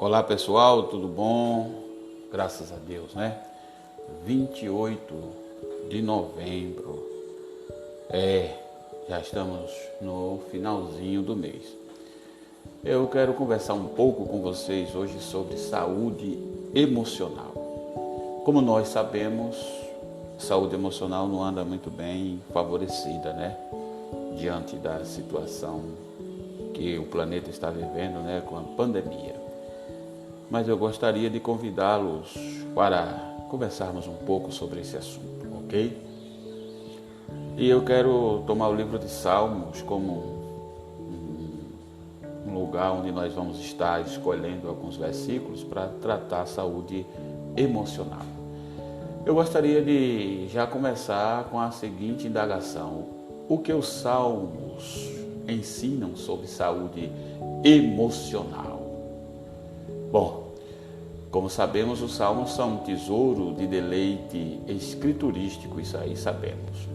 Olá pessoal, tudo bom? Graças a Deus, né? 28 de novembro, já estamos no finalzinho do mês. Eu quero conversar um pouco com vocês hoje sobre saúde emocional. Como nós sabemos, saúde emocional não anda muito bem favorecida, né? Diante da situação que o planeta está vivendo, né? Com a pandemia. Mas eu gostaria de convidá-los para conversarmos um pouco sobre esse assunto, ok? E eu quero tomar o livro de Salmos como um lugar onde nós vamos estar escolhendo alguns versículos para tratar a saúde emocional. Eu gostaria de já começar com a seguinte indagação: o que os Salmos ensinam sobre saúde emocional? Bom, como sabemos, os Salmos são um tesouro de deleite escriturístico, isso aí sabemos.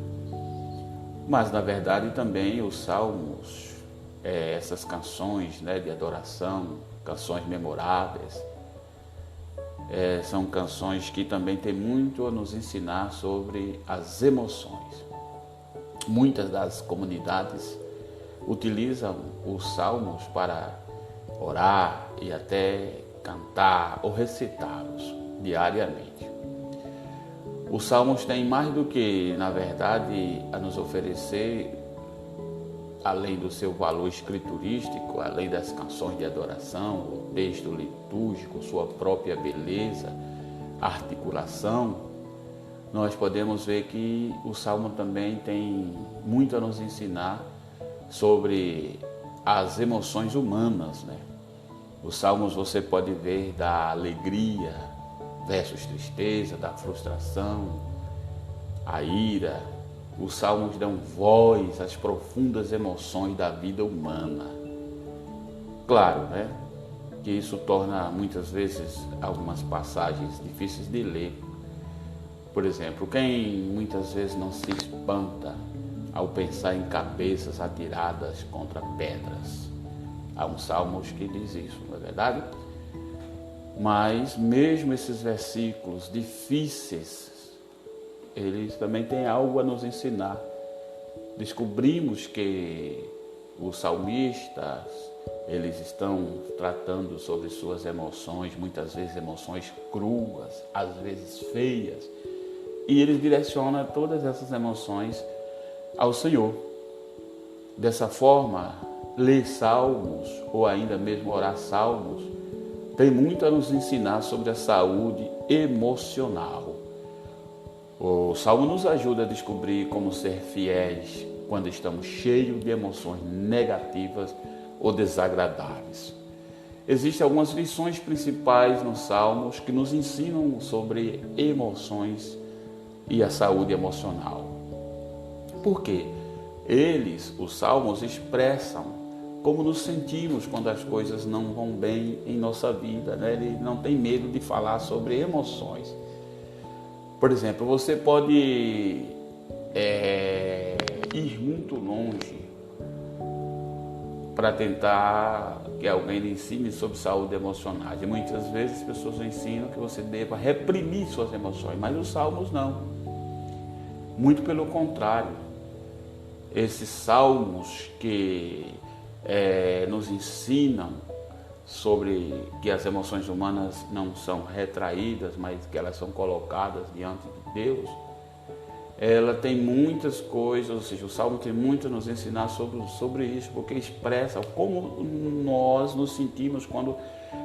Mas, na verdade, também os Salmos, essas canções, né, de adoração, canções memoráveis, são canções que também têm muito a nos ensinar sobre as emoções. Muitas das comunidades utilizam os Salmos para orar e até cantar ou recitá-los diariamente. Os Salmos têm mais do que, na verdade, a nos oferecer, além do seu valor escriturístico, além das canções de adoração, o texto litúrgico, sua própria beleza, articulação, nós podemos ver que o Salmo também tem muito a nos ensinar sobre as emoções humanas, né? Os Salmos você pode ver da alegria versus tristeza, da frustração, a ira. Os Salmos dão voz às profundas emoções da vida humana. Claro, né, que isso torna muitas vezes algumas passagens difíceis de ler. Por exemplo, quem muitas vezes não se espanta ao pensar em cabeças atiradas contra pedras? Há um Salmos que diz isso, não é verdade? Mas mesmo esses versículos difíceis, eles também têm algo a nos ensinar. Descobrimos que os salmistas, eles estão tratando sobre suas emoções, muitas vezes emoções cruas, às vezes feias, e eles direcionam todas essas emoções ao Senhor. Dessa forma, ler salmos ou ainda mesmo orar salmos tem muito a nos ensinar sobre a saúde emocional. O salmo nos ajuda a descobrir como ser fiéis quando estamos cheios de emoções negativas ou desagradáveis. Existem algumas lições principais nos salmos que nos ensinam sobre emoções e a saúde emocional. Por quê? Eles, os salmos, expressam como nos sentimos quando as coisas não vão bem em nossa vida, né? Ele não tem medo de falar sobre emoções. Por exemplo, você pode ir muito longe para tentar que alguém lhe ensine sobre saúde emocional. E muitas vezes as pessoas ensinam que você deva reprimir suas emoções, mas os salmos não. Muito pelo contrário. Esses salmos que nos ensinam sobre que as emoções humanas não são retraídas, mas que elas são colocadas diante de Deus, ela tem muitas coisas, ou seja, o Salmo tem muito a nos ensinar sobre isso, porque expressa como nós nos sentimos quando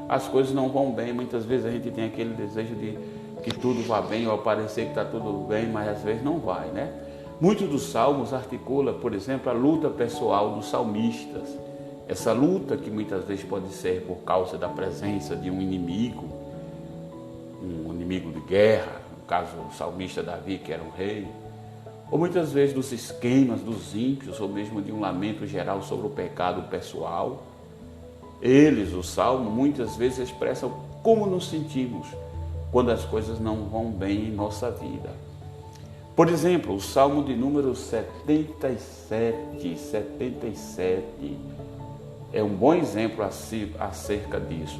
as coisas não vão bem. Muitas vezes a gente tem aquele desejo de que tudo vá bem, ou parecer que está tudo bem, mas às vezes não vai, né? Muitos dos salmos articulam, por exemplo, a luta pessoal dos salmistas. Essa luta que muitas vezes pode ser por causa da presença de um inimigo de guerra, no caso o salmista Davi, que era um rei, ou muitas vezes dos esquemas dos ímpios, ou mesmo de um lamento geral sobre o pecado pessoal. Eles, o salmo, muitas vezes expressam como nos sentimos quando as coisas não vão bem em nossa vida. Por exemplo, o Salmo de número 77 é um bom exemplo acerca disso.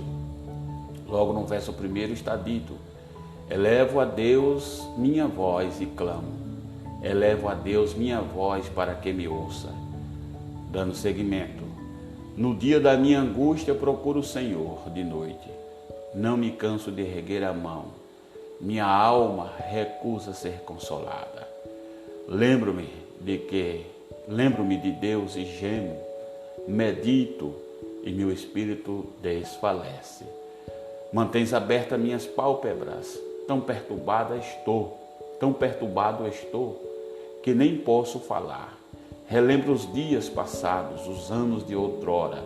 Logo no verso 1 está dito: elevo a Deus minha voz e clamo, elevo a Deus minha voz para que me ouça. Dando seguimento: no dia da minha angústia procuro o Senhor de noite, não me canso de erguer a mão, minha alma recusa ser consolada. Lembro-me de Deus e gemo, medito e meu espírito desfalece. Mantens abertas minhas pálpebras, tão perturbado estou, que nem posso falar. Relembro os dias passados, os anos de outrora.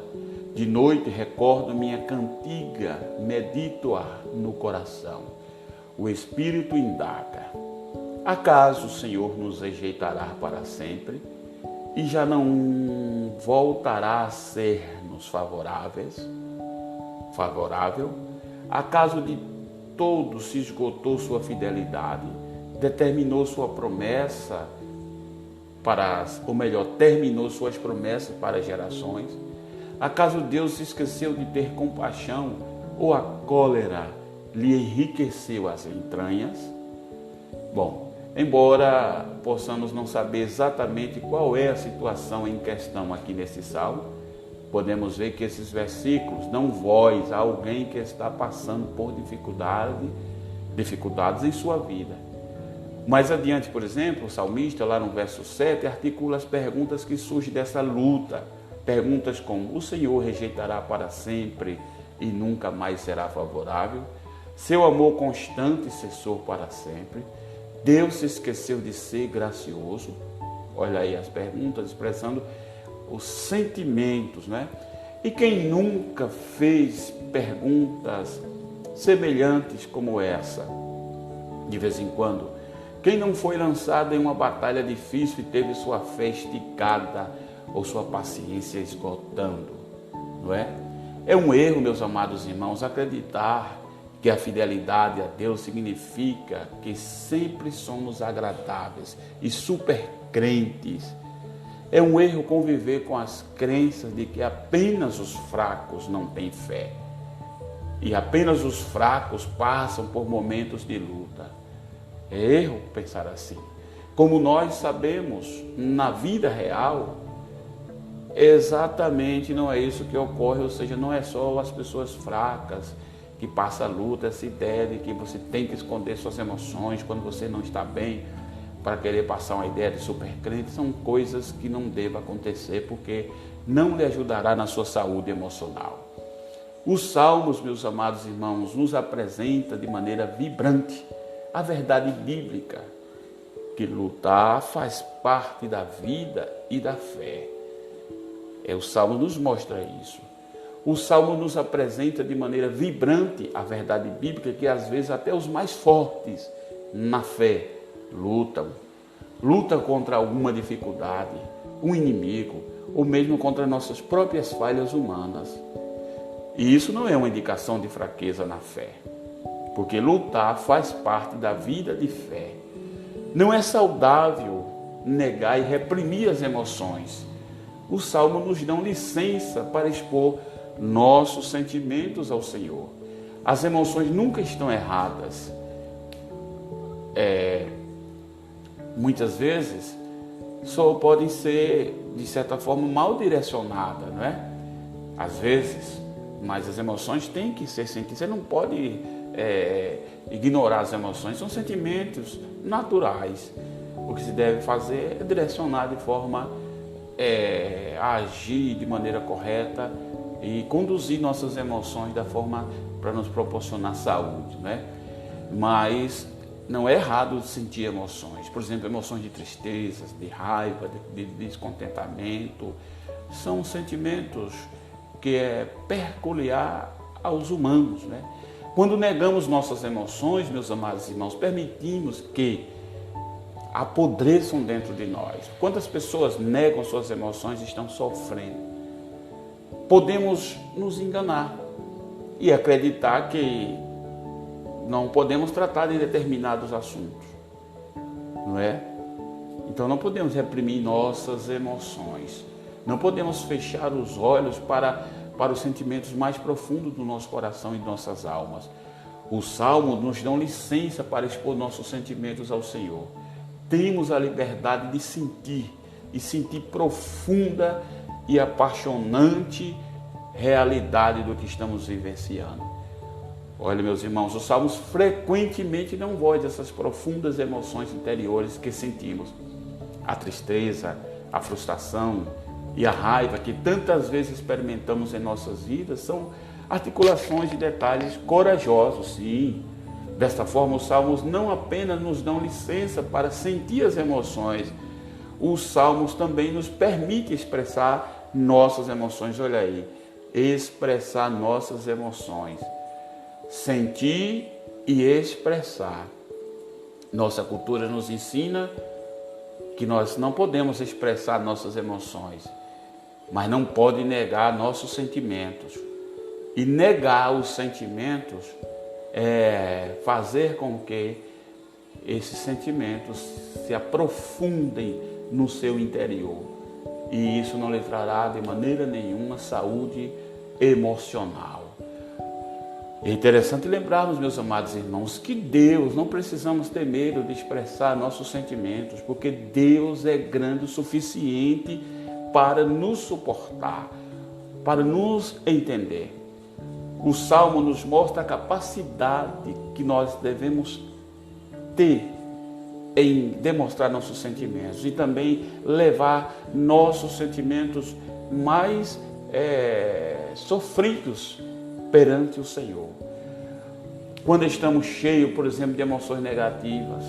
De noite recordo minha cantiga, medito-a no coração. O espírito indaga: acaso o Senhor nos rejeitará para sempre e já não voltará a ser-nos favorável? Acaso de todo se esgotou sua fidelidade, terminou suas promessas para gerações? Acaso Deus se esqueceu de ter compaixão, ou a cólera lhe enriqueceu as entranhas? Bom, embora possamos não saber exatamente qual é a situação em questão aqui nesse salmo, podemos ver que esses versículos dão voz a alguém que está passando por dificuldades em sua vida. Mais adiante, por exemplo, o salmista, lá no verso 7, articula as perguntas que surgem dessa luta. Perguntas como: o Senhor rejeitará para sempre e nunca mais será favorável? Seu amor constante cessou para sempre? Deus se esqueceu de ser gracioso? Olha aí as perguntas expressando os sentimentos, né? E quem nunca fez perguntas semelhantes como essa? De vez em quando, quem não foi lançado em uma batalha difícil e teve sua fé esticada ou sua paciência esgotando, não é? É um erro, meus amados irmãos, acreditar que a fidelidade a Deus significa que sempre somos agradáveis e super crentes. É um erro conviver com as crenças de que apenas os fracos não têm fé e apenas os fracos passam por momentos de luta. É erro pensar assim. Como nós sabemos, na vida real, exatamente não é isso que ocorre, ou seja, não é só as pessoas fracas que passam a luta, essa ideia de que você tem que esconder suas emoções quando você não está bem, para querer passar uma ideia de supercrente, são coisas que não devem acontecer, porque não lhe ajudará na sua saúde emocional. Os Salmos, meus amados irmãos, nos apresenta de maneira vibrante a verdade bíblica, que lutar faz parte da vida e da fé. O Salmo nos mostra isso. O Salmo nos apresenta de maneira vibrante a verdade bíblica, que às vezes até os mais fortes na fé lutam contra alguma dificuldade, um inimigo, ou mesmo contra nossas próprias falhas humanas. E isso não é uma indicação de fraqueza na fé, porque lutar faz parte da vida de fé. Não é saudável negar e reprimir as emoções. O Salmo nos dá licença para expor nossos sentimentos ao Senhor. As emoções nunca estão erradas. Muitas vezes só podem ser, de certa forma, mal direcionadas, não é? Às vezes, mas as emoções têm que ser sentidas. Você não pode ignorar as emoções, são sentimentos naturais. O que se deve fazer é direcionar de forma a agir de maneira correta e conduzir nossas emoções da forma para nos proporcionar saúde, né? Mas não é errado sentir emoções, por exemplo, emoções de tristeza, de raiva, de descontentamento, são sentimentos que é peculiar aos humanos, né? Quando negamos nossas emoções, meus amados irmãos, permitimos que apodreçam dentro de nós. Quantas pessoas negam suas emoções e estão sofrendo? Podemos nos enganar e acreditar que não podemos tratar de determinados assuntos, não é? Então não podemos reprimir nossas emoções, não podemos fechar os olhos para para os sentimentos mais profundos do nosso coração e de nossas almas. Os salmos nos dão licença para expor nossos sentimentos ao Senhor. Temos a liberdade de sentir, e sentir profunda e apaixonante realidade do que estamos vivenciando. Olha, meus irmãos, os salmos frequentemente dão voz a essas profundas emoções interiores que sentimos. A tristeza, a frustração e a raiva que tantas vezes experimentamos em nossas vidas são articulações de detalhes corajosos, sim. Desta forma, os salmos não apenas nos dão licença para sentir as emoções, os salmos também nos permitem expressar nossas emoções. Olha aí, expressar nossas emoções. Sentir e expressar. Nossa cultura nos ensina que nós não podemos expressar nossas emoções, mas não pode negar nossos sentimentos. E negar os sentimentos é fazer com que esses sentimentos se aprofundem no seu interior. E isso não lhe trará de maneira nenhuma saúde emocional. É interessante lembrarmos, meus amados irmãos, que Deus, não precisamos ter medo de expressar nossos sentimentos, porque Deus é grande o suficiente para nos suportar, para nos entender. O Salmo nos mostra a capacidade que nós devemos ter em demonstrar nossos sentimentos e também levar nossos sentimentos mais sofridos perante o Senhor. Quando estamos cheios, por exemplo, de emoções negativas,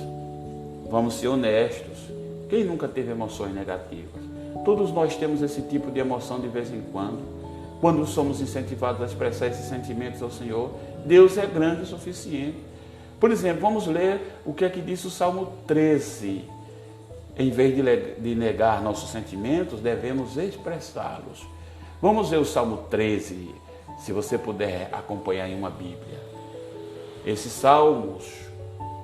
vamos ser honestos. Quem nunca teve emoções negativas? Todos nós temos esse tipo de emoção de vez em quando. Quando somos incentivados a expressar esses sentimentos ao Senhor, Deus é grande o suficiente. Por exemplo, vamos ler o que é que diz o Salmo 13. Em vez de negar nossos sentimentos, devemos expressá-los. Vamos ver o Salmo 13, se você puder acompanhar em uma Bíblia. Esses salmos,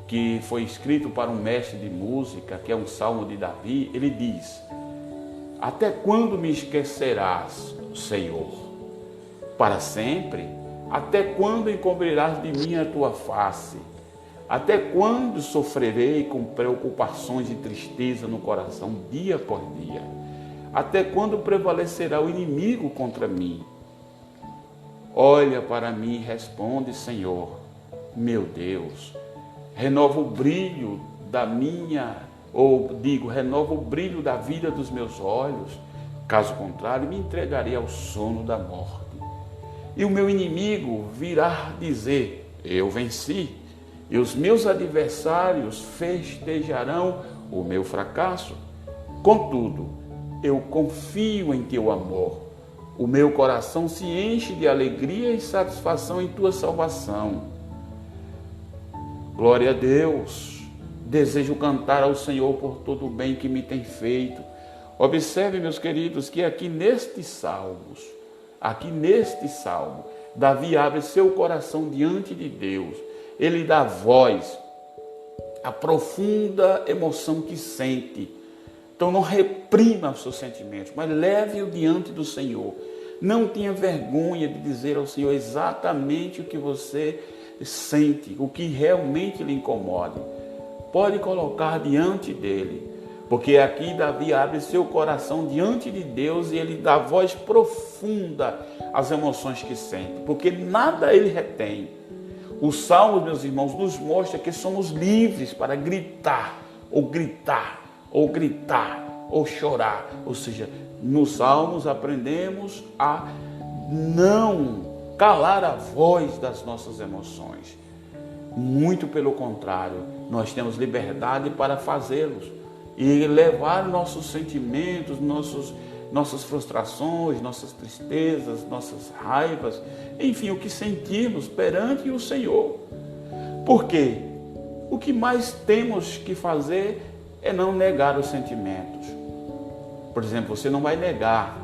que foi escrito para um mestre de música, que é um salmo de Davi, ele diz: até quando me esquecerás, Senhor? Para sempre? Até quando encobrirás de mim a tua face? Até quando sofrerei com preocupações e tristeza no coração dia por dia? Até quando prevalecerá o inimigo contra mim? Olha para mim e responde, Senhor, meu Deus. Renova o brilho renova o brilho da vida dos meus olhos. Caso contrário, me entregarei ao sono da morte. E o meu inimigo virá dizer, eu venci. E os meus adversários festejarão o meu fracasso. Contudo, eu confio em teu amor. O meu coração se enche de alegria e satisfação em tua salvação. Glória a Deus. Desejo cantar ao Senhor por todo o bem que me tem feito. Observe, meus queridos, que aqui neste salmo, Davi abre seu coração diante de Deus. Ele dá voz à profunda emoção que sente. Então não reprima os seus sentimentos, mas leve-o diante do Senhor. Não tenha vergonha de dizer ao Senhor exatamente o que você sente, o que realmente lhe incomoda. Pode colocar diante dele, porque aqui Davi abre seu coração diante de Deus e ele dá voz profunda às emoções que sente, porque nada ele retém. O Salmo, meus irmãos, nos mostra que somos livres para gritar, ou chorar. Ou seja, nos Salmos aprendemos a não calar a voz das nossas emoções. Muito pelo contrário, nós temos liberdade para fazê-los e levar nossos sentimentos, nossas frustrações, nossas tristezas, nossas raivas, enfim, o que sentimos perante o Senhor. Por quê? O que mais temos que fazer é não negar os sentimentos. Por exemplo, você não vai negar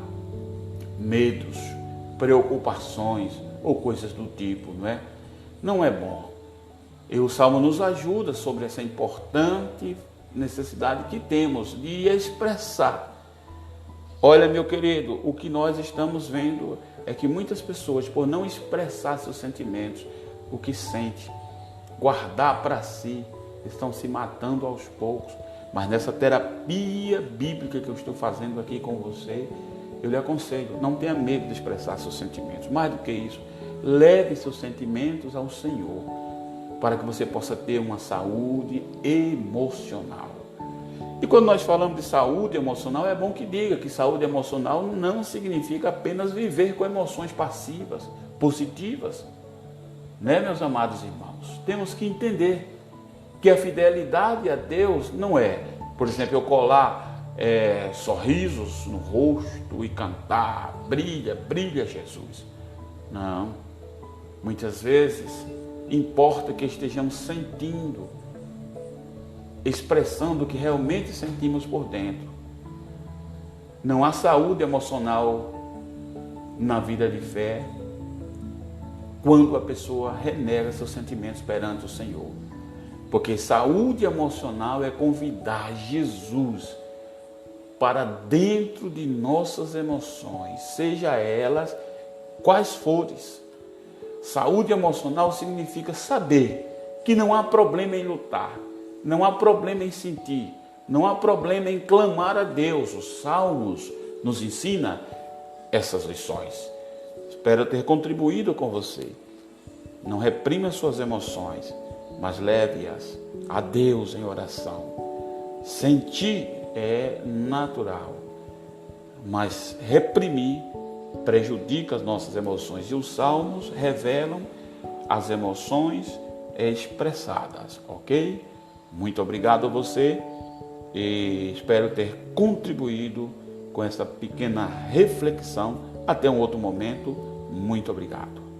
medos, preocupações ou coisas do tipo, não é? Não é bom. E o Salmo nos ajuda sobre essa importante necessidade que temos de expressar Olha, meu querido, o que nós estamos vendo é que muitas pessoas, por não expressar seus sentimentos, o que sente, guardar para si, estão se matando aos poucos. Mas nessa terapia bíblica que eu estou fazendo aqui com você, eu lhe aconselho, não tenha medo de expressar seus sentimentos. Mais do que isso, leve seus sentimentos ao Senhor, para que você possa ter uma saúde emocional. E quando nós falamos de saúde emocional, é bom que diga que saúde emocional não significa apenas viver com emoções passivas, positivas. Né, meus amados irmãos? Temos que entender que a fidelidade a Deus não é, por exemplo, eu colar sorrisos no rosto e cantar, brilha, brilha Jesus. Não. Muitas vezes importa que estejamos sentindo, expressando o que realmente sentimos por dentro. Não há saúde emocional na vida de fé quando a pessoa renega seus sentimentos perante o Senhor. Porque saúde emocional é convidar Jesus para dentro de nossas emoções, seja elas quais forem. Saúde emocional significa saber que não há problema em lutar, não há problema em sentir, não há problema em clamar a Deus. Os Salmos nos ensinam essas lições. Espero ter contribuído com você. Não reprima suas emoções, mas leve-as a Deus em oração. Sentir é natural, mas reprimir prejudica as nossas emoções. E os Salmos revelam as emoções expressadas, ok? Muito obrigado a você e espero ter contribuído com essa pequena reflexão. Até um outro momento. Muito obrigado.